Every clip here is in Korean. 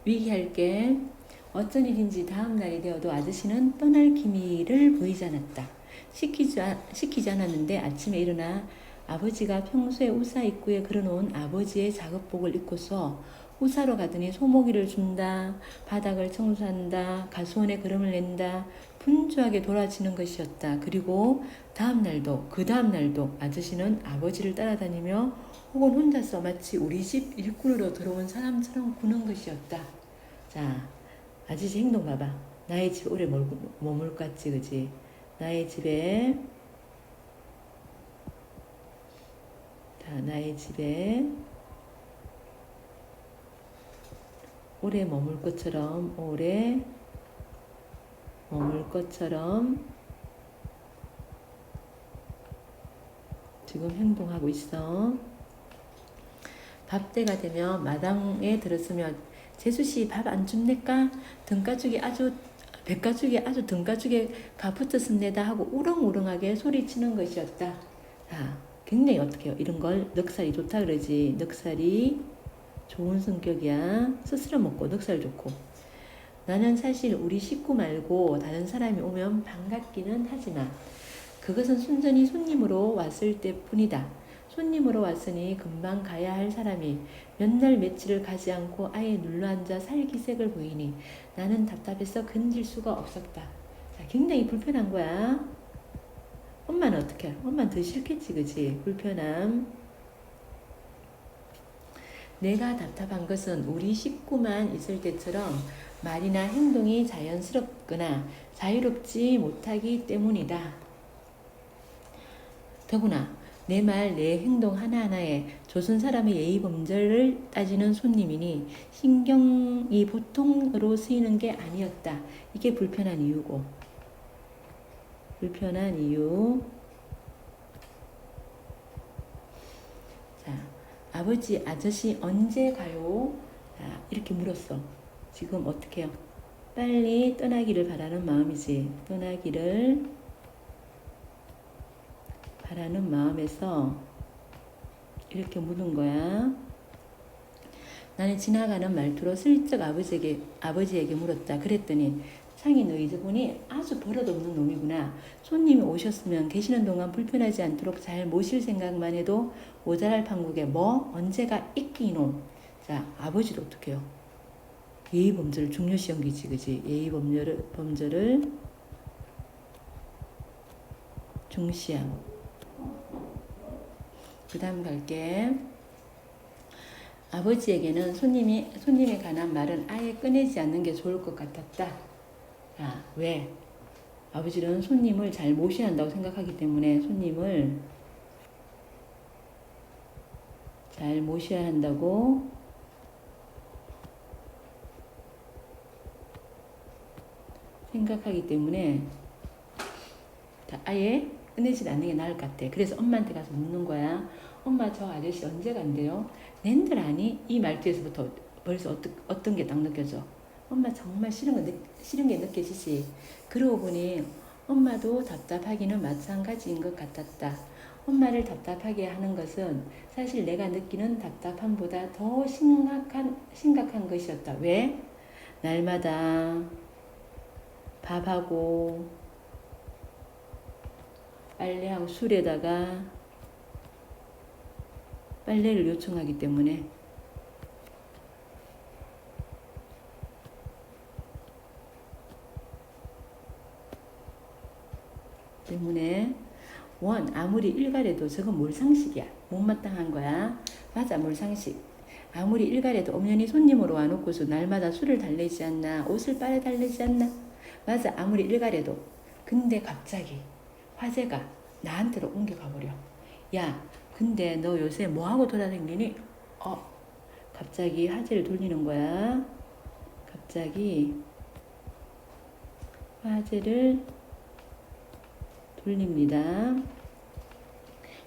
위기할게. 어쩐 일인지 다음 날이 되어도 아저씨는 떠날 기미를 보이지 않았다. 시키지 않았는데 아침에 일어나 아버지가 평소에 우사 입구에 걸어놓은 아버지의 작업복을 입고서 우사로 가더니 소고기를 준다, 바닥을 청소한다, 가수원에 걸음을 낸다, 분주하게 돌아지는 것이었다. 그리고 그 다음 날도 아저씨는 아버지를 따라다니며 혹은 혼자서 마치 우리 집 일꾼으로 들어온 사람처럼 구는 것이었다. 자, 아저씨 행동 봐봐. 나의 집에 오래 머물 것 같지, 그지? 나의 집에 오래 머물 것처럼 지금 행동하고 있어. 밥때가 되면 마당에 들었으면 재수씨 밥 안 줍니까? 백가죽이 아주 등가죽에 가붙었습니다 하고 우렁우렁하게 소리치는 것이었다. 자, 굉장히 어떡해요. 이런 걸 넉살이 좋다 그러지. 넉살이 좋은 성격이야. 스스로 먹고 넉살 좋고. 나는 사실 우리 식구 말고 다른 사람이 오면 반갑기는 하지만 그것은 순전히 손님으로 왔을 때뿐이다. 손님으로 왔으니 금방 가야 할 사람이 몇 날 며칠을 가지 않고 아예 눌러앉아 살기색을 보이니 나는 답답해서 건질 수가 없었다. 자, 굉장히 불편한 거야. 엄마는 어떻게 해? 엄마는 더 싫겠지, 그치? 불편함. 내가 답답한 것은 우리 식구만 있을 때처럼 말이나 행동이 자연스럽거나 자유롭지 못하기 때문이다. 더구나 내 말, 내 행동 하나하나에 조선 사람의 예의 범절을 따지는 손님이니 신경이 보통으로 쓰이는 게 아니었다. 이게 불편한 이유고. 불편한 이유. 자, 아저씨 언제 가요? 자, 이렇게 물었어. 지금 어떻게 해요? 빨리 떠나기를 바라는 마음이지. 떠나기를 바라는 마음에서 이렇게 묻은 거야. 나는 지나가는 말투로 슬쩍 아버지에게 물었다. 그랬더니 창이 너 이제보니 아주 버릇없는 놈이구나. 손님이 오셨으면 계시는 동안 불편하지 않도록 잘 모실 생각만 해도 모자랄 판국에 뭐 언제가 있기 이놈. 자, 아버지도 어떡해요? 예의 범절을 중요시 여기지, 그지? 예의 범절을 중시함. 그 다음 갈게. 아버지에게는 손님에 관한 말은 아예 꺼내지 않는 게 좋을 것 같았다. 아, 왜? 아버지는 손님을 잘 모셔야 한다고 생각하기 때문에 손님을 잘 모셔야 한다고 생각하기 때문에 아예 꺼내지 않는 게 나을 것 같아. 그래서 엄마한테 가서 묻는 거야. 엄마, 저 아저씨 언제 간대요? 낸들 아니? 이 말투에서부터 벌써 어떤 게 딱 느껴져. 엄마 정말 싫은 게 느껴지지. 그러고 보니 엄마도 답답하기는 마찬가지인 것 같았다. 엄마를 답답하게 하는 것은 사실 내가 느끼는 답답함보다 더 심각한 것이었다. 왜? 날마다 밥하고 빨래하고 술에다가 빨래를 요청하기 때문에 아무리 일갈해도 저건 몰상식이야. 못마땅한 거야. 맞아, 몰상식. 아무리 일갈해도 엄연히 손님으로 와놓고서 날마다 술을 달래지 않나, 옷을 빨아 달래지 않나. 맞아, 아무리 일갈해도. 근데 갑자기 화제가 나한테로 옮겨가 버려. 야, 근데 너 요새 뭐하고 돌아다니니? 갑자기 화제를 돌리는 거야. 갑자기 화제를 돌립니다.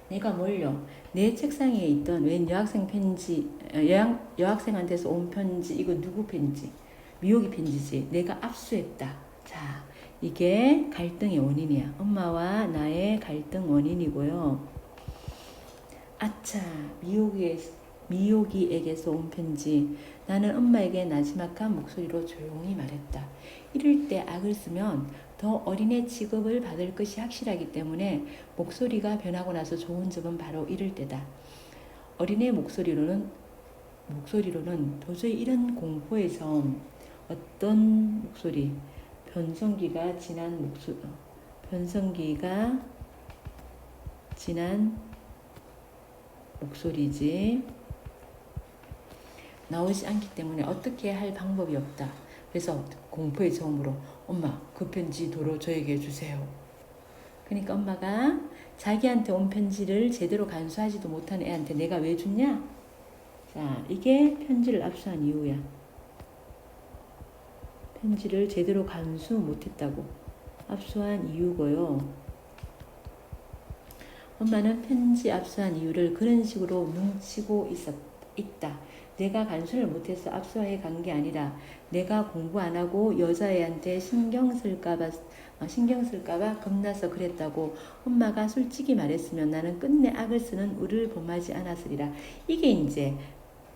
내가 뭘요? 내 책상 위에 있던 웬 여학생한테서 온 편지, 이거 누구 편지? 미호기 편지지. 내가 압수했다. 자, 이게 갈등의 원인이야. 엄마와 나의 갈등 원인이고요. 아차, 미호기에게서 온 편지. 나는 엄마에게 나지막한 목소리로 조용히 말했다. 이럴 때 악을 쓰면 더 어린애 취급을 받을 것이 확실하기 때문에 목소리가 변하고 나서 좋은 점은 바로 이럴 때다. 어린애 목소리로는 도저히 이런 공포에서 어떤 목소리, 변성기가 지난 목소리지 나오지 않기 때문에 어떻게 할 방법이 없다. 그래서 공포의 저음으로 엄마 그 편지 도로 저에게 주세요. 그러니까 엄마가 자기한테 온 편지를 제대로 간수하지도 못하는 애한테 내가 왜 줬냐? 자, 이게 편지를 압수한 이유야. 편지를 제대로 간수 못했다고 압수한 이유고요. 엄마는 편지 압수한 이유를 그런 식으로 뭉치고 있다. 내가 간수를 못해서 압수해 간 게 아니라 내가 공부 안 하고 여자애한테 신경 쓸까봐 겁나서 그랬다고 엄마가 솔직히 말했으면 나는 끝내 악을 쓰는 우를 범하지 않았으리라. 이게 이제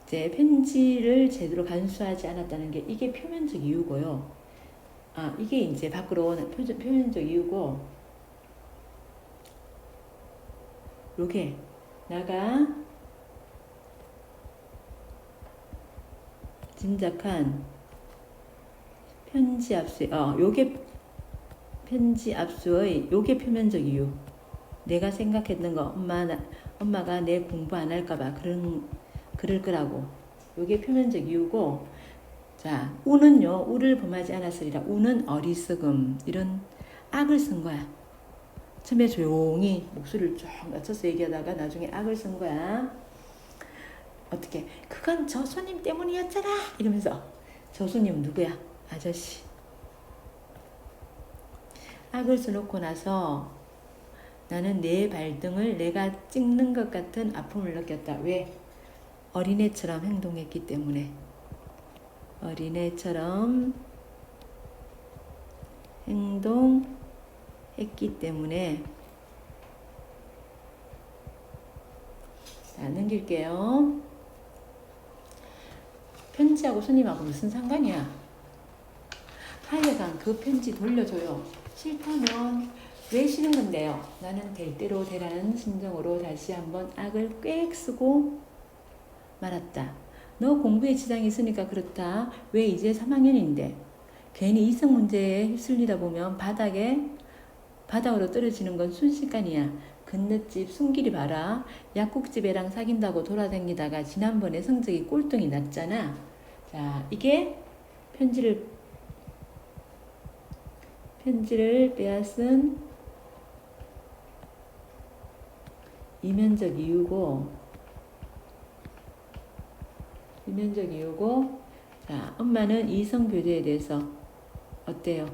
편지를 제대로 간수하지 않았다는 게 이게 표면적 이유고요. 이게 이제 밖으로 표면적 이유고, 요게 나가 짐작한 편지 압수의 요게 편지 압수의 요게 표면적 이유. 내가 생각했던 거 엄마가 내 공부 안 할까봐 그럴 거라고. 요게 표면적 이유고, 자, 우는요, 우를 범하지 않았으리라. 우는 어리석음, 이런 악을 쓴 거야. 처음에 조용히 목소리를 쭉 낮춰서 얘기하다가 나중에 악을 쓴 거야. 어떻게? 그건 저 손님 때문이었잖아! 이러면서. 저 손님 누구야? 아저씨. 악을 써놓고 나서 나는 내 발등을 내가 찍는 것 같은 아픔을 느꼈다. 왜? 어린애처럼 행동했기 때문에. 어린애처럼 행동했기 때문에. 자, 넘길게요. 편지하고 손님하고 무슨 상관이야? 하여간 그 편지 돌려줘요. 싫다면 왜 싫은 건데요? 나는 될 대로 되라는 심정으로 다시 한번 악을 꽥 쓰고 말았다. 너 공부에 지장이 있으니까 그렇다. 왜 이제 3학년인데? 괜히 이성 문제에 휩쓸리다 보면 바닥으로 떨어지는 건 순식간이야. 건너집 숨길이 봐라. 약국집 애랑 사귄다고 돌아다니다가 지난번에 성적이 꼴등이 났잖아. 자, 이게 편지를 빼앗은 이면적 이유고, 자, 엄마는 이성교제에 대해서 어때요?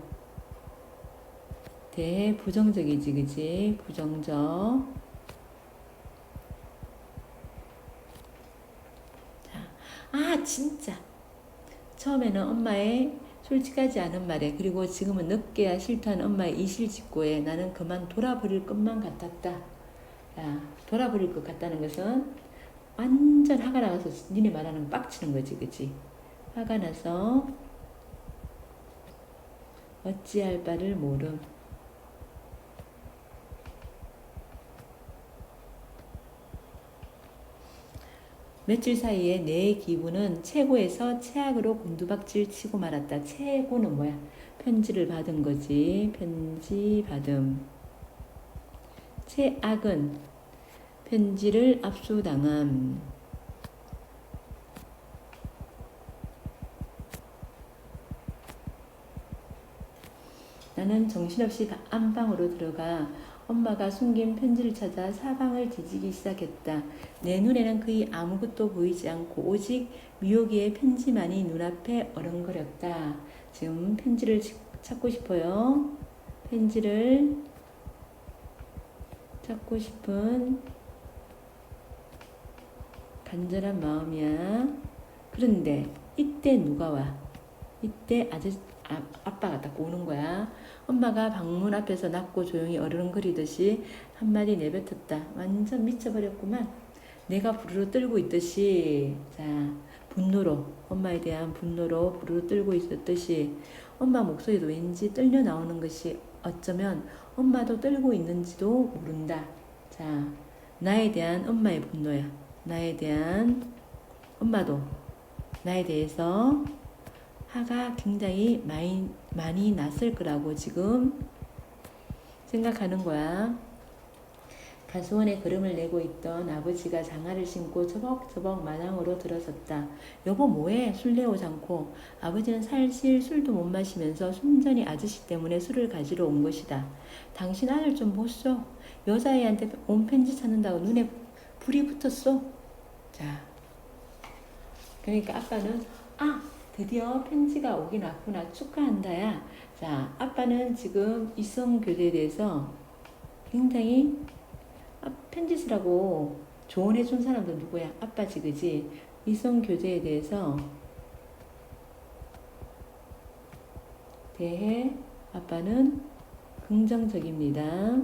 부정적이지, 그지? 부정적. 자, 진짜. 처음에는 엄마의 솔직하지 않은 말에, 그리고 지금은 늦게야 싫다는 엄마의 이실직고에 나는 그만 돌아버릴 것만 같았다. 야, 돌아버릴 것 같다는 것은 완전 화가 나서 니네 말하는 빡치는 거지, 그치? 화가 나서 어찌할 바를 모름. 며칠 사이에 내 기분은 최고에서 최악으로 곤두박질 치고 말았다. 최고는 뭐야? 편지를 받은 거지. 편지 받음. 최악은 편지를 압수당함. 나는 정신없이 안방으로 들어가 엄마가 숨긴 편지를 찾아 사방을 뒤지기 시작했다. 내 눈에는 거의 아무것도 보이지 않고 오직 미호기의 편지만이 눈앞에 어른거렸다. 지금 편지를 찾고 싶어요. 편지를 찾고 싶은 간절한 마음이야. 그런데 이때 누가 와? 이때 아빠가 딱 오는 거야. 엄마가 방문 앞에서 낮고 조용히 어른거리듯이 한마디 내뱉었다. 완전 미쳐버렸구만. 내가 부르르 떨고 있듯이. 자, 분노로, 엄마에 대한 분노로 부르르 떨고 있었듯이 엄마 목소리도 왠지 떨려 나오는 것이 어쩌면 엄마도 떨고 있는지도 모른다. 자, 나에 대한 엄마의 분노야. 나에 대한 엄마도 나에 대해서 화가 굉장히 많이 났을 거라고 지금 생각하는 거야. 가수원에 걸음을 내고 있던 아버지가 장화를 신고 저벅저벅 마당으로 들어섰다. 여보 뭐해? 술 내오지 않고. 아버지는 사실 술도 못 마시면서 순전히 아저씨 때문에 술을 가지러 온 것이다. 당신 아들 좀 보소. 여자애한테 온 편지 찾는다고 눈에 불이 붙었어. 자, 그러니까 아빠는 드디어 편지가 오긴 왔구나. 축하한다야. 자, 아빠는 지금 이성교제에 대해서 굉장히 편지 쓰라고 조언해준 사람도 누구야? 아빠지, 그지? 이성교제에 대해서 대해 아빠는 긍정적입니다.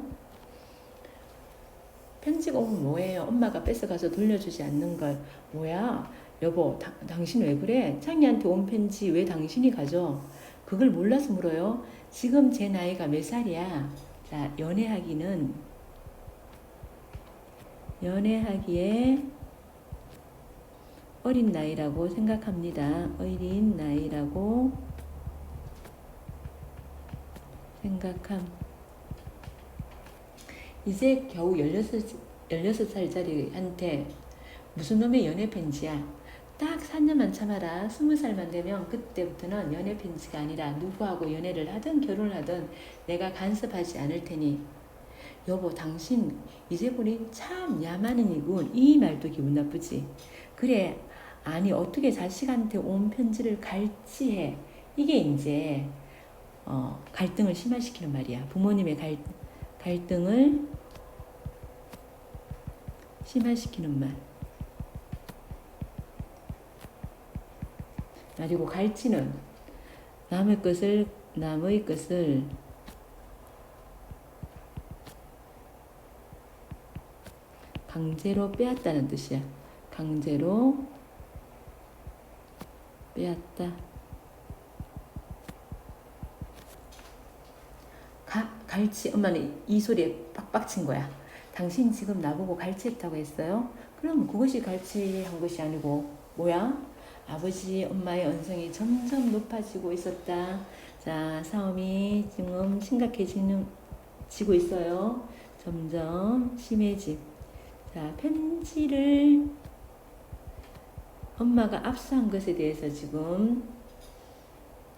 편지가 오면 뭐예요? 엄마가 뺏어가서 돌려주지 않는 걸. 뭐야? 여보, 당신 왜 그래? 창희한테 온 편지 왜 당신이 가져? 그걸 몰라서 물어요. 지금 제 나이가 몇 살이야? 자, 연애하기에 어린 나이라고 생각합니다. 어린 나이라고 생각함. 이제 겨우 16살짜리한테 무슨 놈의 연애 편지야. 딱 4년만 참아라. 20살만 되면 그때부터는 연애 편지가 아니라 누구하고 연애를 하든 결혼을 하든 내가 간섭하지 않을 테니. 여보, 당신 이제 보니 참 야만인 이군. 이 말도 기분 나쁘지. 그래, 아니 어떻게 자식한테 온 편지를 갈지해. 이게 이제 갈등을 심화시키는 말이야. 부모님의 갈등을 심화시키는 말. 그리고 갈치는 남의 것을 강제로 빼앗다는 뜻이야. 강제로 빼앗다. 갈치. 엄마는 이 소리에 빡빡 친 거야. 당신 지금 나보고 갈치했다고 했어요? 그럼 그것이 갈치한 것이 아니고 뭐야? 아버지, 엄마의 언성이 점점 높아지고 있었다. 자, 싸움이 지금 심각해지고 있어요. 점점 심해지. 자, 편지를 엄마가 압수한 것에 대해서 지금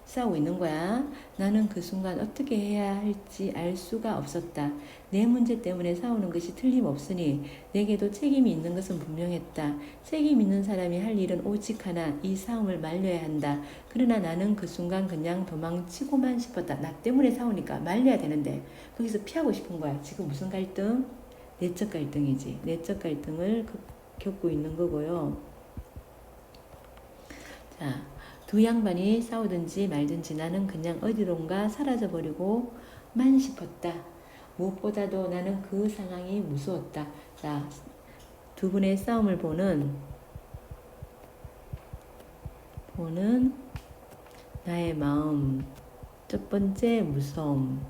싸우고 있는 거야. 나는 그 순간 어떻게 해야 할지 알 수가 없었다. 내 문제 때문에 싸우는 것이 틀림없으니 내게도 책임이 있는 것은 분명했다. 책임 있는 사람이 할 일은 오직 하나, 이 싸움을 말려야 한다. 그러나 나는 그 순간 그냥 도망치고만 싶었다. 나 때문에 싸우니까 말려야 되는데 거기서 피하고 싶은 거야. 지금 무슨 갈등? 내적 갈등이지. 내적 갈등을 겪고 있는 거고요. 자, 두 양반이 싸우든지 말든지 나는 그냥 어디론가 사라져버리고만 싶었다. 무엇보다도 나는 그 상황이 무서웠다. 자, 두 분의 싸움을 보는 나의 마음. 첫 번째 무서움.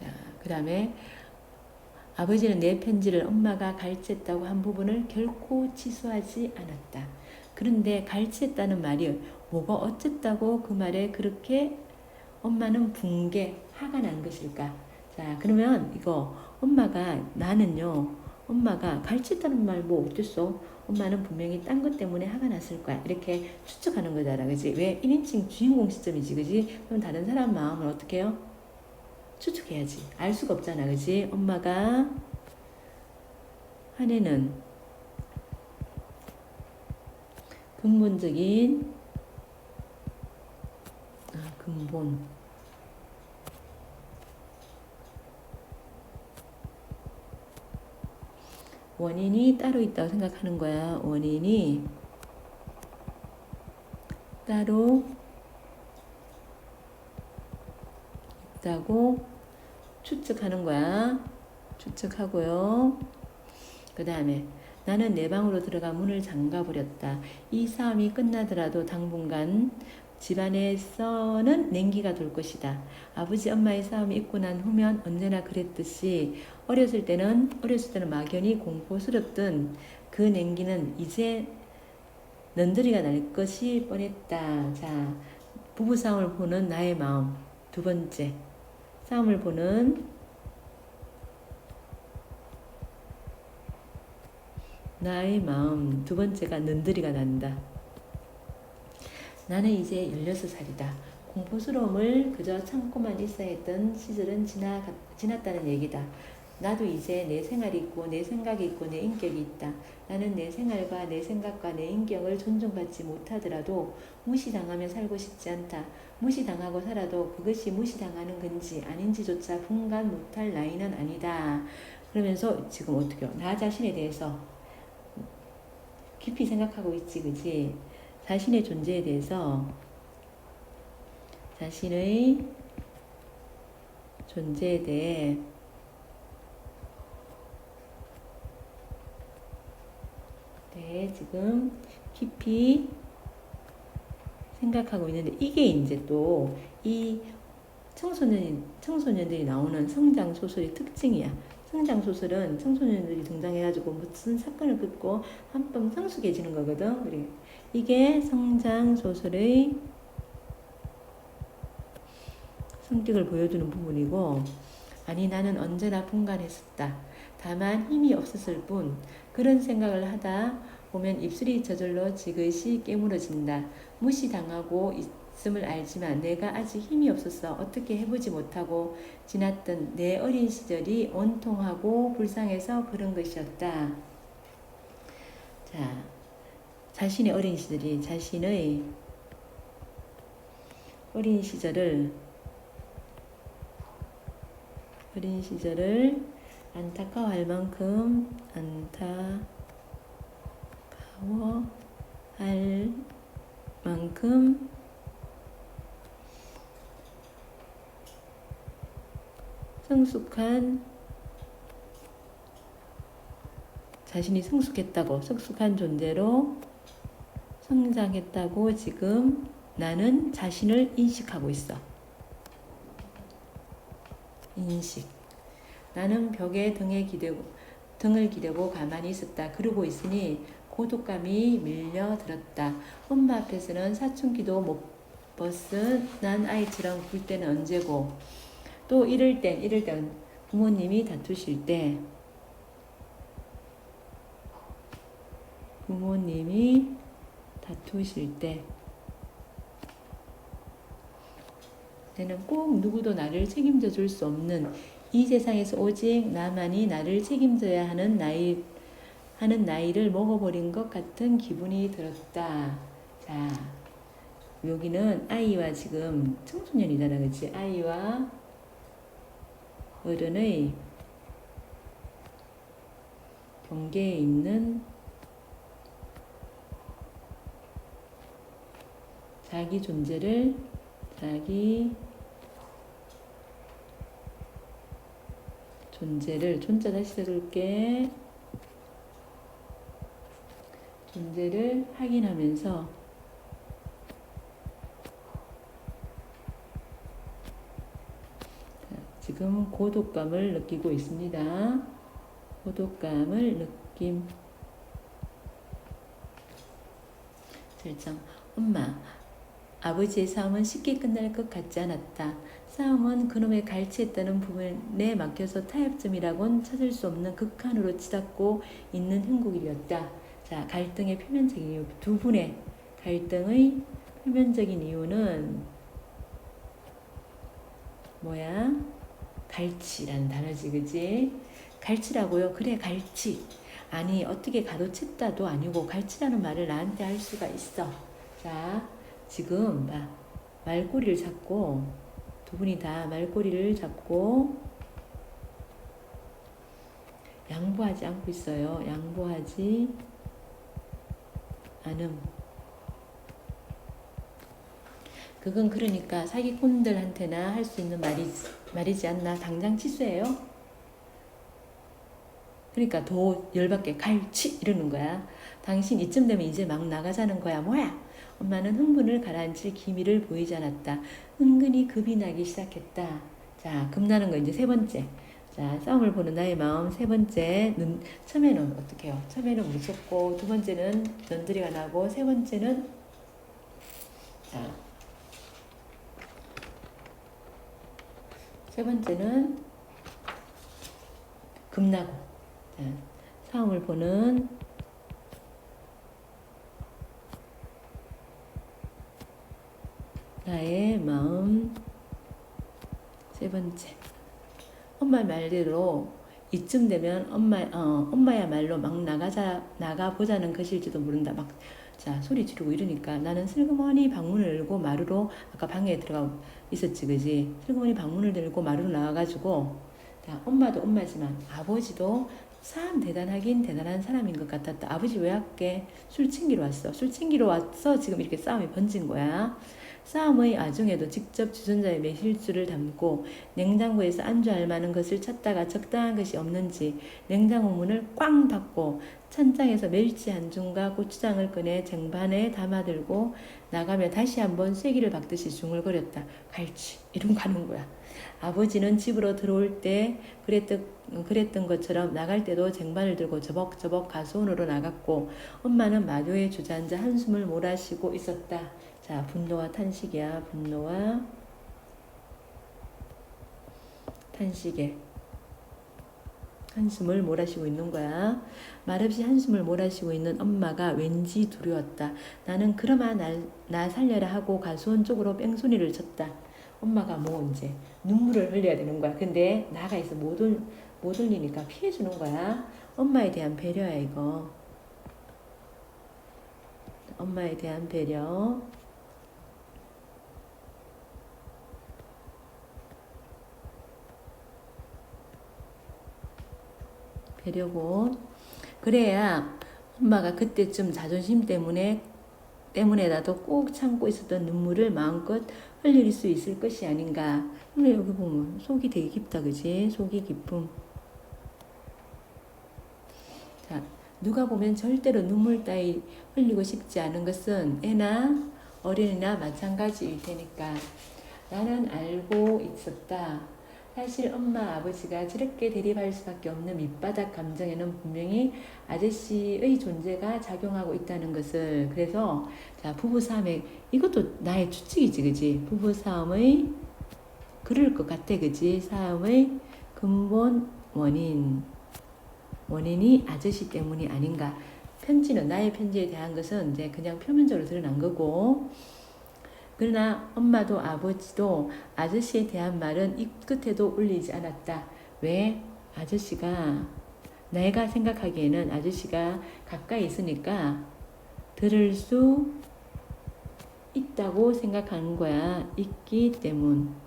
자, 그 다음에 아버지는 내 편지를 엄마가 갈취했다고 한 부분을 결코 취소하지 않았다. 그런데 갈취했다는 말이 뭐가 어쨌다고 그 말에 그렇게 엄마는 화가 난 것일까? 자, 그러면 이거 엄마가 갈취했다는 말 뭐 어땠어? 엄마는 분명히 딴 것 때문에 화가 났을 거야. 이렇게 추측하는 거잖아, 그지? 왜 1인칭 주인공 시점이지, 그지? 그럼 다른 사람 마음을 어떻게 해요? 추측해야지. 알 수가 없잖아, 그지? 엄마가 화내는 근본 원인이 따로 있다고 생각하는 거야. 원인이 따로 있다고 추측하는 거야. 추측하고요. 그 다음에 나는 내 방으로 들어가 문을 잠가버렸다. 이 싸움이 끝나더라도 당분간 집안에서는 냉기가 돌 것이다. 아버지 엄마의 싸움이 있고 난 후면 언제나 그랬듯이 어렸을 때는 막연히 공포스럽던 그 냉기는 이제 넌더리가 날 것이 뻔했다. 자, 부부싸움을 보는 나의 마음. 두 번째, 싸움을 보는 나의 마음. 두 번째가 넌더리가 난다. 나는 이제 16살이다. 공포스러움을 그저 참고만 있어야 했던 시절은 지났다는 얘기다. 나도 이제 내 생활이 있고 내 생각이 있고 내 인격이 있다. 나는 내 생활과 내 생각과 내 인격을 존중받지 못하더라도 무시당하며 살고 싶지 않다. 무시당하고 살아도 그것이 무시당하는 건지 아닌지조차 분간 못할 나이는 아니다. 그러면서 지금 어떻게 나 자신에 대해서 깊이 생각하고 있지, 그지? 자신의 존재에 대해서 자신의 존재에 대해 지금 깊이 생각하고 있는데 이게 이제 또 이 청소년들이 나오는 성장 소설의 특징이야. 성장 소설은 청소년들이 등장해가지고 무슨 사건을 겪고 한번 성숙해지는 거거든. 이게 성장 소설의 성격을 보여주는 부분이고, 아니 나는 언제나 분간했었다. 다만 힘이 없었을 뿐 그런 생각을 하다 보면 입술이 저절로 지그시 깨물어진다. 무시당하고 있음을 알지만 내가 아직 힘이 없어서 어떻게 해보지 못하고 지났던 내 어린 시절이 온통하고 불쌍해서 그런 것이었다. 자, 자신의 어린 시절을 안타까워할 만큼 자신이 성숙한 존재로 성장했다고 지금 나는 자신을 인식하고 있어. 나는 벽에 등을 기대고 가만히 있었다. 그러고 있으니 고독감이 밀려들었다. 엄마 앞에서는 사춘기도 못 벗은 난 아이처럼 굴 때는 언제고, 또 이럴 땐 부모님이 다투실 때 나는 꼭 누구도 나를 책임져 줄 수 없는 이 세상에서 오직 나만이 나를 책임져야 하는 나이를 먹어버린 것 같은 기분이 들었다. 자, 여기는 아이와 지금 청소년이잖아, 그치? 아이와 어른의 경계에 있는 자기 존재를 존재 다시 써줄게. 존재를 확인하면서 지금 고독감을 느끼고 있습니다. 고독감을 느낌. 절정. 엄마, 아버지의 싸움은 쉽게 끝날 것 같지 않았다. 싸움은 그놈의 갈취했다는 부분에 막혀서 타협점이라곤 찾을 수 없는 극한으로 치닫고 있는 형국이었다. 자, 갈등의 표면적인 이유. 두 분의 갈등의 표면적인 이유는 뭐야? 갈취라는 단어지, 그지? 갈취라고요? 그래, 갈취. 아니, 어떻게 가로챘다도 아니고 갈취라는 말을 나한테 할 수가 있어. 자, 지금 말꼬리를 잡고, 두 분이 다 말꼬리를 잡고 양보하지 않고 있어요. 양보하지 않음. 그건 그러니까 사기꾼들한테나 할 수 있는 말이지 않나. 당장 취소해요. 그러니까 더 열받게 갈치 이러는 거야. 당신 이쯤 되면 이제 막 나가자는 거야. 뭐야? 엄마는 흥분을 가라앉힐 기미를 보이지 않았다. 은근히 급이 나기 시작했다. 자, 급 나는 거 이제 세 번째. 자, 싸움을 보는 나의 마음 세 번째. 처음에는 어떻게 해요? 처음에는 무섭고 두 번째는 전들이가 나고 세 번째는 자, 세 번째는 급나고. 자, 싸움을 보는 나의 마음 세 번째. 엄마 말대로 이쯤 되면 엄마야말로 막 나가보자는 것일지도 모른다. 막, 자, 소리 지르고 이러니까 나는 슬그머니 방문을 열고 마루로, 아까 방에 들어가 있었지, 그지? 슬그머니 방문을 열고 마루로 나와가지고, 자, 엄마도 엄마지만 아버지도 참 대단하긴 대단한 사람인 것 같았다. 아버지 왜 할게? 술 챙기러 왔어. 술 챙기러 와서 지금 이렇게 싸움이 번진 거야. 싸움의 와중에도 직접 주전자에 매실주를 담고 냉장고에서 안주할 만한 것을 찾다가 적당한 것이 없는지 냉장고 문을 꽝 닫고 찬장에서 멸치 한 줌과 고추장을 꺼내 쟁반에 담아들고 나가며 다시 한번 쐐기를 박듯이 중얼거렸다. 갈치 이러고 가는 거야. 아버지는 집으로 들어올 때 그랬던 것처럼 나갈 때도 쟁반을 들고 저벅저벅 가수원으로 나갔고 엄마는 마루에 주저앉아 한숨을 몰아쉬고 있었다. 자, 분노와 탄식이야. 분노와 탄식에 한숨을 몰아쉬고 있는 거야. 말없이 한숨을 몰아쉬고 있는 엄마가 왠지 두려웠다. 나는 그러마 나 살려라 하고 가수원 쪽으로 뺑소니를 쳤다. 엄마가 뭐 이제 눈물을 흘려야 되는 거야. 근데 나가 있어 못 흘리니까 피해주는 거야. 엄마에 대한 배려야 이거. 엄마에 대한 배려. 배려고. 그래야 엄마가 그때쯤 자존심 때문에라도 꼭 참고 있었던 눈물을 마음껏 흘릴 수 있을 것이 아닌가. 근데 여기 보면 속이 되게 깊다, 그지? 속이 깊음. 자, 누가 보면 절대로 눈물 따위 흘리고 싶지 않은 것은 애나 어린이나 마찬가지일 테니까. 나는 알고 있었다. 사실 엄마 아버지가 저렇게 대립할 수밖에 없는 밑바닥 감정에는 분명히 아저씨의 존재가 작용하고 있다는 것을. 그래서 자, 부부싸움에 이것도 나의 추측이지, 그지? 부부싸움의 그럴 것 같아, 그지? 싸움의 근본 원인이 아저씨 때문이 아닌가. 편지는, 나의 편지에 대한 것은 이제 그냥 표면적으로 드러난 거고, 그러나 엄마도 아버지도 아저씨에 대한 말은 입 끝에도 올리지 않았다. 왜? 아저씨가, 내가 생각하기에는 아저씨가 가까이 있으니까 들을 수 있다고 생각하는 거야. 있기 때문.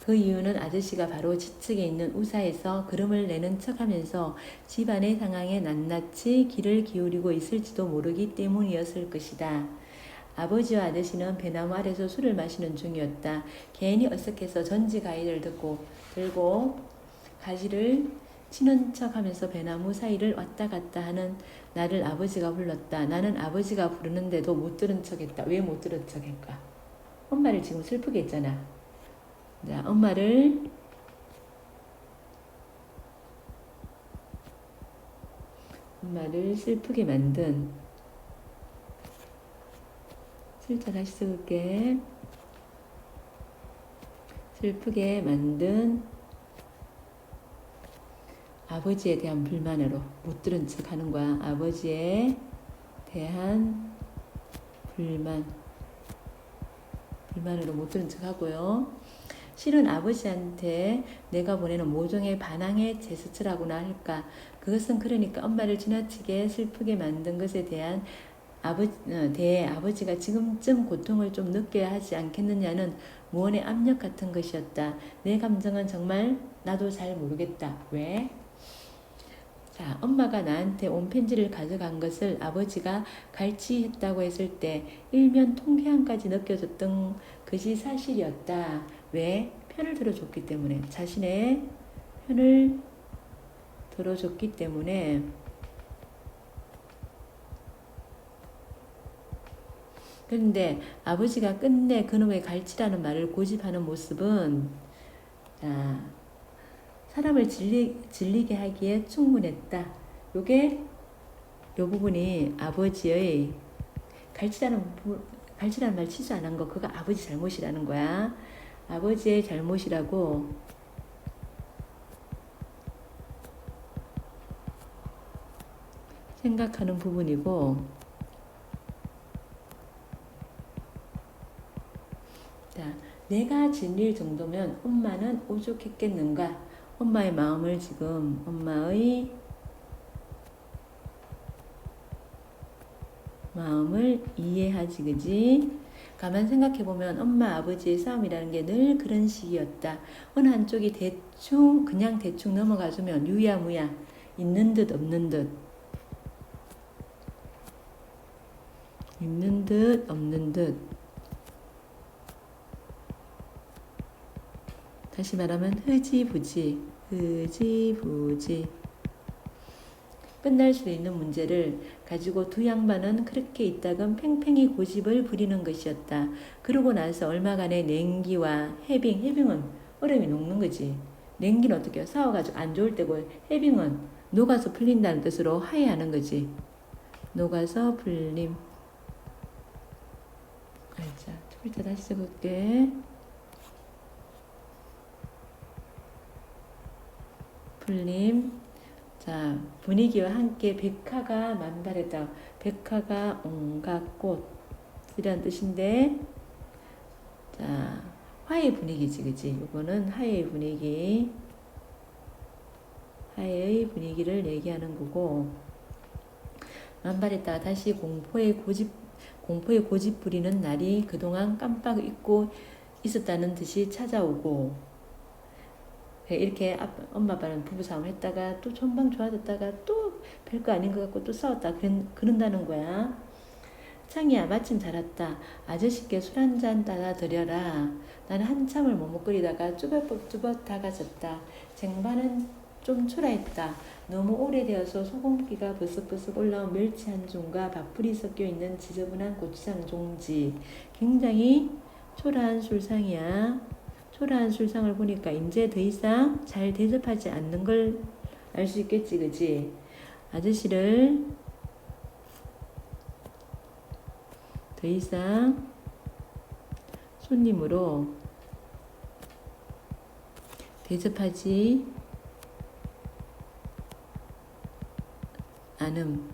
그 이유는 아저씨가 바로 지측에 있는 우사에서 그름을 내는 척하면서 집안의 상황에 낱낱이 귀를 기울이고 있을지도 모르기 때문이었을 것이다. 아버지와 아저씨는 배나무 아래서 술을 마시는 중이었다. 괜히 어색해서 전지 가위를 들고 가지를 치는 척하면서 배나무 사이를 왔다 갔다 하는 나를 아버지가 불렀다. 나는 아버지가 부르는데도 못 들은 척했다. 왜 못 들은 척할까? 엄마를 지금 슬프게 했잖아. 자, 엄마를 슬프게 만든, 슬쩍 다시 써볼게. 슬프게 만든 아버지에 대한 불만으로 못 들은 척 하는 거야. 아버지에 대한 불만으로 못 들은 척 하고요. 실은 아버지한테 내가 보내는 모종의 반항의 제스처라고나 할까. 그것은 그러니까 엄마를 지나치게 슬프게 만든 것에 대한 아버지가 지금쯤 고통을 좀 느껴야 하지 않겠느냐는 무언의 압력 같은 것이었다. 내 감정은 정말 나도 잘 모르겠다. 왜? 자, 엄마가 나한테 온 편지를 가져간 것을 아버지가 갈취했다고 했을 때 일면 통쾌함까지 느껴졌던 것이 사실이었다. 왜? 편을 들어줬기 때문에. 자신의 편을 들어줬기 때문에 그런데 아버지가 끝내 그놈의 갈치라는 말을 고집하는 모습은 자, 사람을 질리게 하기에 충분했다. 요게 요 부분이 아버지의 갈치라는 말 취소 안 한 거 그거 아버지 잘못이라는 거야. 아버지의 잘못이라고 생각하는 부분이고 자, 내가 질릴 정도면 엄마는 오죽했겠는가. 엄마의 마음을 지금 엄마의 마음을 이해하지 그지? 가만 생각해보면 엄마 아버지의 싸움이라는 게 늘 그런 식이었다. 어느 한쪽이 대충 그냥 대충 넘어가주면 유야무야 있는 듯 없는 듯 있는 듯 없는 듯 다시 말하면 흐지부지 끝날 수 있는 문제를 가지고 두 양반은 그렇게 있다간 팽팽히 고집을 부리는 것이었다. 그러고 나서 얼마간의 냉기와 해빙은 얼음이 녹는 거지. 냉기는 어떻게 해요? 싸워가지고 안 좋을 때고 해빙은 녹아서 풀린다는 뜻으로 화해하는 거지. 녹아서 풀림. 자, 두 글자 다시 써볼게. 풀림. 자, 분위기와 함께 백화가 만발했다. 백화가 온갖 꽃이라는 뜻인데, 자, 화해 분위기지, 그치? 이거는 화해의 분위기. 화해의 분위기를 얘기하는 거고, 만발했다가 다시 공포의 고집 부리는 날이 그동안 깜빡 잊고 있었다는 듯이 찾아오고, 이렇게 엄마 아빠는 부부싸움 했다가 또 전방 좋아졌다가 또 별거 아닌 것 같고 또 싸웠다 그런다는 거야. 창이야 마침 잘 왔다. 아저씨께 술 한잔 따라 드려라. 나는 한참을 머뭇거리다가 쭈뼛쭈뼛 다가섰다. 쟁반은 좀 초라했다. 너무 오래되어서 소금기가 버석버석 올라온 멸치 한 줌과 밥풀이 섞여있는 지저분한 고추장 종지. 굉장히 초라한 술상이야. 초라한 술상을 보니까 이제 더 이상 잘 대접하지 않는 걸 알 수 있겠지, 그지? 아저씨를 더 이상 손님으로 대접하지 않음.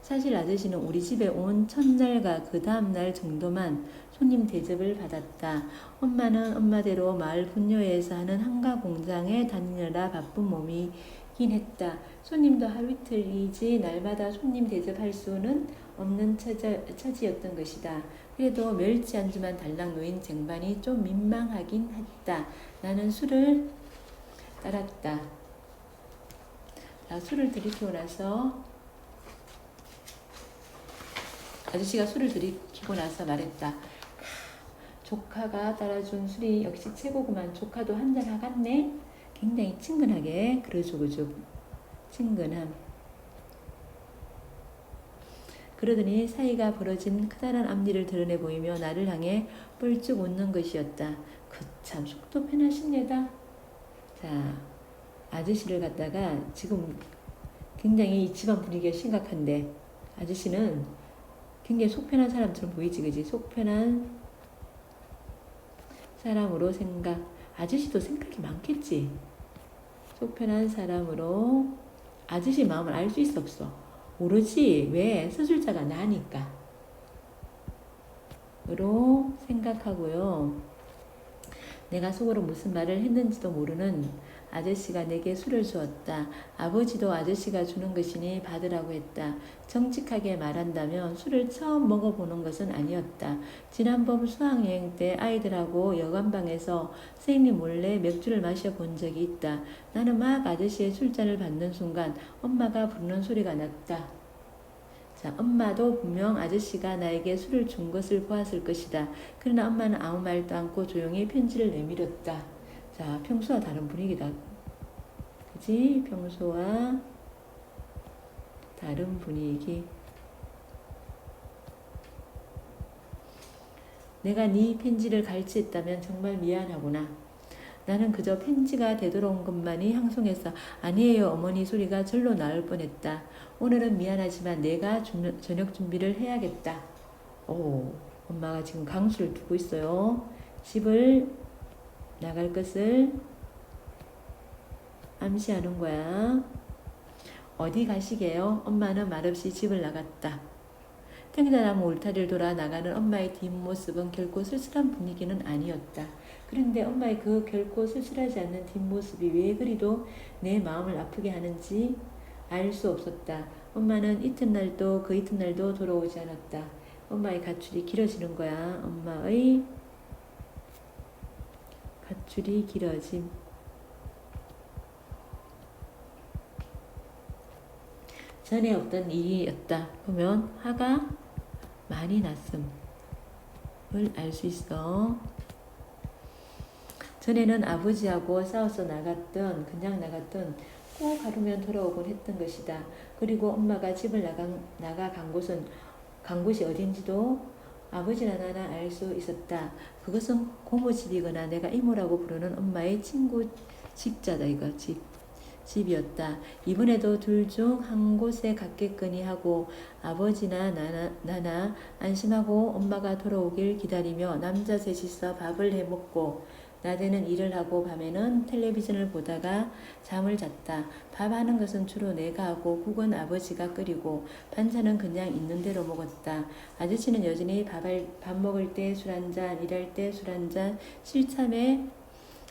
사실 아저씨는 우리 집에 온 첫날과 그 다음날 정도만 손님 대접을 받았다. 엄마는 엄마대로 마을 분녀에서 하는 한가 공장에 다니느라 바쁜 몸이긴 했다. 손님도 하루 이틀이지 날마다 손님 대접할 수는 없는 처지였던 것이다. 그래도 멸치 안주만 달랑 놓인 쟁반이 좀 민망하긴 했다. 나는 술을 따랐다. 자, 술을 들이키고 나서 아저씨가 술을 들이키고 나서 말했다. 조카가 따라준 술이 역시 최고구만. 조카도 한잔 하겠네. 굉장히 친근하게 그러죠. 친근함. 그러더니 사이가 벌어진 크다란 앞니를 드러내 보이며 나를 향해 뻘쭉 웃는 것이었다. 참 속도 편하십니다. 자, 아저씨를 갖다가 지금 굉장히 이 집안 분위기가 심각한데 아저씨는 굉장히 속편한 사람처럼 보이지, 그지? 속편한 사람으로 생각. 아저씨도 생각이 많겠지. 속편한 사람으로 아저씨 마음을 알 수 있어 없어? 오로지 왜 서술자가 나니까. 으로 생각하고요. 내가 속으로 무슨 말을 했는지도 모르는 아저씨가 내게 술을 주었다. 아버지도 아저씨가 주는 것이니 받으라고 했다. 정직하게 말한다면 술을 처음 먹어보는 것은 아니었다. 지난번 수학여행 때 아이들하고 여관방에서 선생님 몰래 맥주를 마셔본 적이 있다. 나는 막 아저씨의 술잔을 받는 순간 엄마가 부르는 소리가 났다. 자, 엄마도 분명 아저씨가 나에게 술을 준 것을 보았을 것이다. 그러나 엄마는 아무 말도 않고 조용히 편지를 내밀었다. 자, 평소와 다른 분위기다. 그지? 평소와 다른 분위기. 내가 네 편지를 갈취했다면 정말 미안하구나. 나는 그저 편지가 되돌아온 것만이 향송해서 아니에요 어머니 소리가 절로 나올 뻔했다. 오늘은 미안하지만 내가 저녁 준비를 해야겠다. 오, 엄마가 지금 강수를 두고 있어요. 집을 나갈 것을 암시하는 거야. 어디 가시게요? 엄마는 말없이 집을 나갔다. 탱자나무 울타리를 돌아 나가는 엄마의 뒷모습은 결코 쓸쓸한 분위기는 아니었다. 그런데 엄마의 그 결코 쓸쓸하지 않는 뒷모습이 왜 그리도 내 마음을 아프게 하는지 알 수 없었다. 엄마는 이튿날도 그 이튿날도 돌아오지 않았다. 엄마의 가출이 길어지는 거야. 엄마의 가출이 길어짐. 전에 없던 일이었다. 보면 화가 많이 났음을 알 수 있어. 전에는 아버지하고 싸워서 나갔던 그냥 나갔던 꼭 하루면 돌아오곤 했던 것이다. 그리고 엄마가 집을 나가 간 곳이 어딘지도 아버지나 나나 알 수 있었다. 그것은 고모집이거나 내가 이모라고 부르는 엄마의 친구 집자다. 이거 집이었다. 이번에도 둘 중 한 곳에 갔겠거니 하고 아버지나 나나 안심하고 엄마가 돌아오길 기다리며 남자 셋이서 밥을 해먹고 낮에는 일을 하고 밤에는 텔레비전을 보다가 잠을 잤다. 밥하는 것은 주로 내가 하고 국은 아버지가 끓이고 반찬은 그냥 있는 대로 먹었다. 아저씨는 여전히 밥 먹을 때 술 한잔, 일할 때 술 한잔, 실참에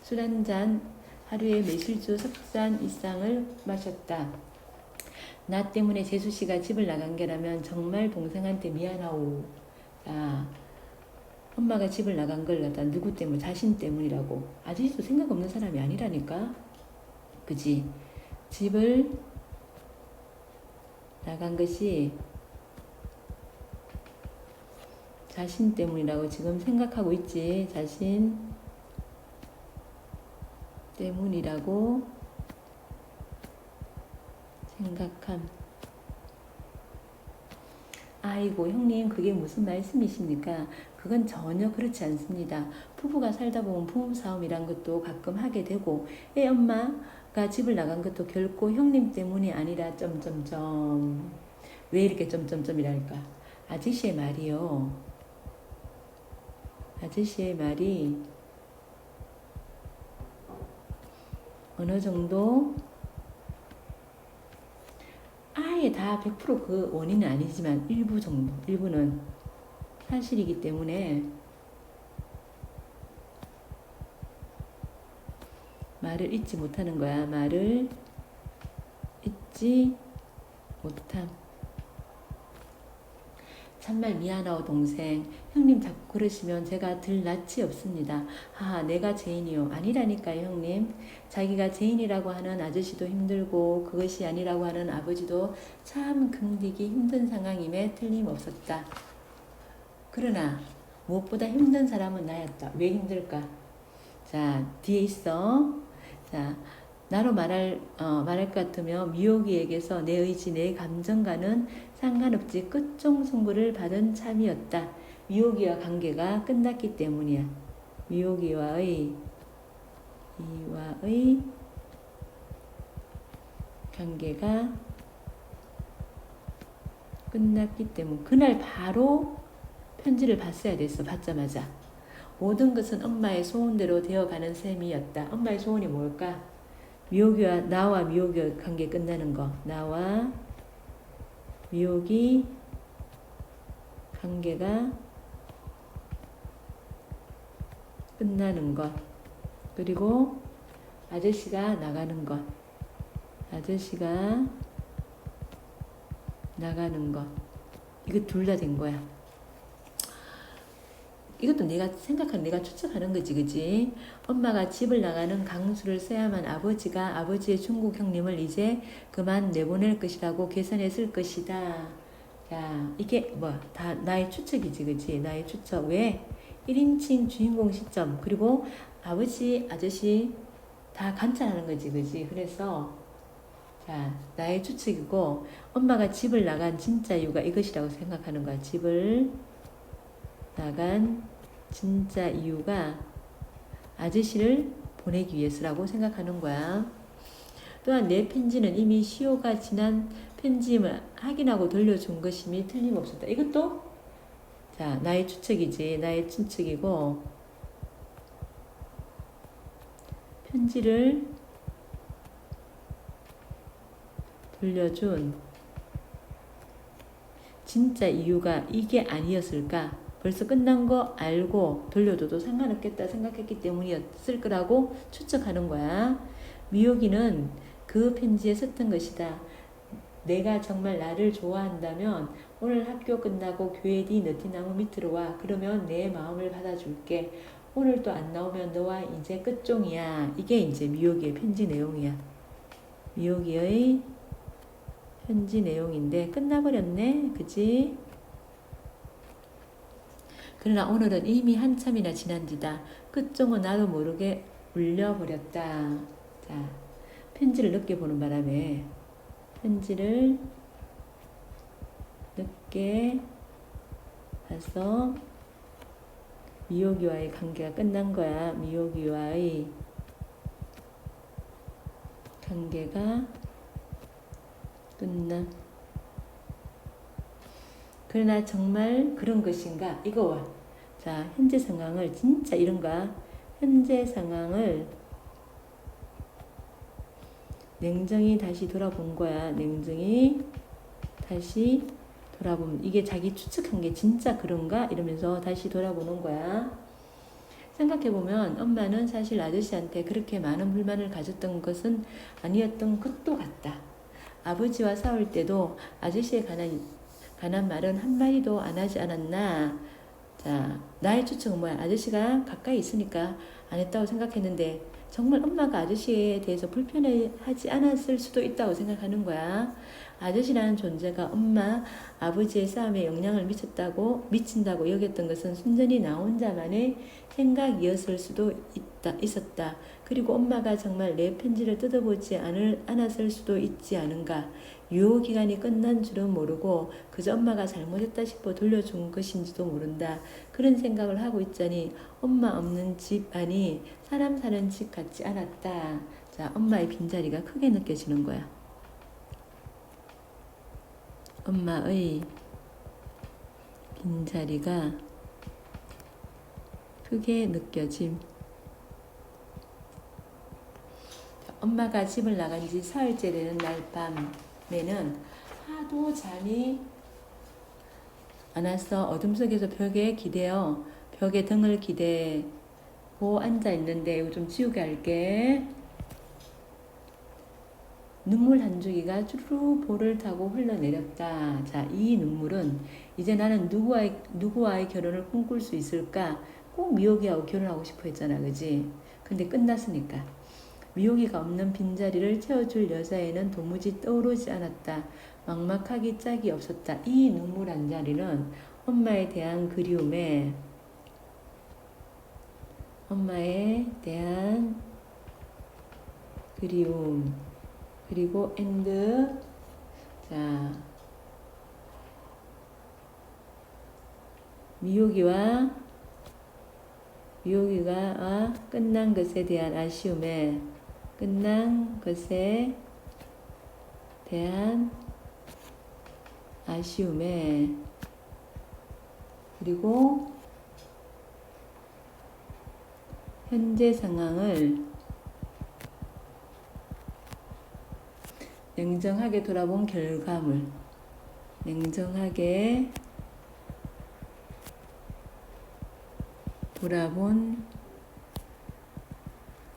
술 한잔, 하루에 매실주 석잔 이상을 마셨다. 나 때문에 재수씨가 집을 나간 게라면 정말 동생한테 미안하오. 자, 엄마가 집을 나간 걸 갖다 누구 때문? 자신 때문이라고. 아저씨도 생각 없는 사람이 아니라니까. 그지? 집을 나간 것이 자신 때문이라고 지금 생각하고 있지. 자신 때문이라고 생각함. 아이고 형님 그게 무슨 말씀이십니까? 그건 전혀 그렇지 않습니다. 부부가 살다 보면 부부싸움이란 것도 가끔 하게 되고 애 엄마가 집을 나간 것도 결코 형님 때문이 아니라 점점점. 왜 이렇게 점점점이랄까? 아저씨의 말이요. 아저씨의 말이 어느 정도 아예 다 100%그 원인은 아니지만 일부 정도, 일부는 사실이기 때문에 말을 잊지 못하는 거야. 말을 잊지 못함. 참말 미안하오 동생. 형님 자꾸 그러시면 제가 들 낯이 없습니다. 하하 내가 죄인이요. 아니라니까요 형님. 자기가 죄인이라고 하는 아저씨도 힘들고 그것이 아니라고 하는 아버지도 참 긍디기 힘든 상황임에 틀림없었다. 그러나 무엇보다 힘든 사람은 나였다. 왜 힘들까? 자 뒤에 있어. 자 나로 말할 것 같으며 미호기에게서 내 의지 내 감정과는 상관없이 끝종 승부를 받은 참이었다. 미호기와 관계가 끝났기 때문이야. 미호기와의 관계가 끝났기 때문. 그날 바로 편지를 봤어야 됐어. 받자마자. 모든 것은 엄마의 소원대로 되어가는 셈이었다. 엄마의 소원이 뭘까? 나와 미호기와 관계 끝나는 거. 나와 미호기 관계가 끝나는 것. 그리고 아저씨가 나가는 것. 아저씨가 나가는 것. 이거 둘 다 된 거야. 이것도 내가 생각하는, 내가 추측하는 거지, 그지? 엄마가 집을 나가는 강수를 써야만 아버지가 아버지의 중국 형님을 이제 그만 내보낼 것이라고 계산했을 것이다. 자, 이게 뭐, 다 나의 추측이지, 그치? 나의 추측. 왜? 1인칭 주인공 시점, 그리고 아버지, 아저씨 다 관찰하는 거지, 그치? 그래서, 자, 나의 추측이고, 엄마가 집을 나간 진짜 이유가 이것이라고 생각하는 거야. 집을 나간 진짜 이유가 아저씨를 보내기 위해서라고 생각하는 거야. 또한 내 편지는 이미 시효가 지난 편지임을 확인하고 돌려준 것임이 틀림없었다. 이것도 자 나의 추측이지. 나의 추측이고 편지를 돌려준 진짜 이유가 이게 아니었을까? 벌써 끝난 거 알고 돌려줘도 상관없겠다 생각했기 때문이었을 거라고 추측하는 거야. 미호기는 그 편지에 썼던 것이다. 내가 정말 나를 좋아한다면 오늘 학교 끝나고 교회 뒤 너티나무 밑으로 와. 그러면 내 마음을 받아줄게. 오늘 또 안 나오면 너와 이제 끝종이야. 이게 이제 미호기의 편지 내용이야. 미호기의 편지 내용인데 끝나버렸네. 그치? 그러나 오늘은 이미 한참이나 지난 뒤다. 끝종은 나도 모르게 울려버렸다. 자, 편지를 늦게 보는 바람에 편지를 늦게 봐서 미호기와의 관계가 끝난 거야. 미호기와의 관계가 끝나. 그러나 정말 그런 것인가? 이거와 자 현재 상황을 진짜 이런가? 현재 상황을 냉정히 다시 돌아본 거야. 냉정히 다시 돌아보면 이게 자기 추측한 게 진짜 그런가? 이러면서 다시 돌아보는 거야. 생각해보면 엄마는 사실 아저씨한테 그렇게 많은 불만을 가졌던 것은 아니었던 것도 같다. 아버지와 싸울 때도 아저씨에 관한 말은 한마디도 안 하지 않았나? 자, 나의 추측은 뭐야? 아저씨가 가까이 있으니까 안 했다고 생각했는데 정말 엄마가 아저씨에 대해서 불편해하지 않았을 수도 있다고 생각하는 거야. 아저씨라는 존재가 엄마, 아버지의 싸움에 영향을 미친다고 여겼던 것은 순전히 나 혼자만의 생각이었을 수도 있었다. 그리고 엄마가 정말 내 편지를 뜯어보지 않았을 수도 있지 않은가. 유효기간이 끝난 줄은 모르고 그저 엄마가 잘못했다 싶어 돌려준 것인지도 모른다. 그런 생각을 하고 있자니 엄마 없는 집 안이 사람 사는 집 같지 않았다. 자, 엄마의 빈자리가 크게 느껴지는 거야. 엄마의 빈자리가 크게 느껴짐. 엄마가 집을 나간 지 사흘째 되는 날 밤에는 하도 잠이 안 와서 어둠 속에서 벽에 등을 기대고 앉아 있는데 이거 좀 지우게 할게. 눈물 한 줄기가 주르르 볼을 타고 흘러내렸다. 자, 이 눈물은 이제 나는 누구와의 결혼을 꿈꿀 수 있을까? 꼭 미호기하고 결혼하고 싶어 했잖아, 그지? 근데 끝났으니까. 미호기가 없는 빈자리를 채워줄 여자애는 도무지 떠오르지 않았다. 막막하기 짝이 없었다. 이 눈물 한 자리는 엄마에 대한 그리움 그리고 엔드. 자, 미호기가 끝난 것에 대한 아쉬움에 그리고 현재 상황을 냉정하게 돌아본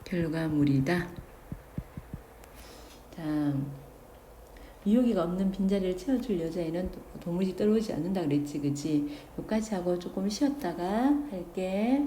결과물이다. 자, 미호기가 없는 빈자리를 채워줄 여자애는 도무지 떠오르지 않는다 그랬지, 그치? 여기까지 하고 조금 쉬었다가 할게.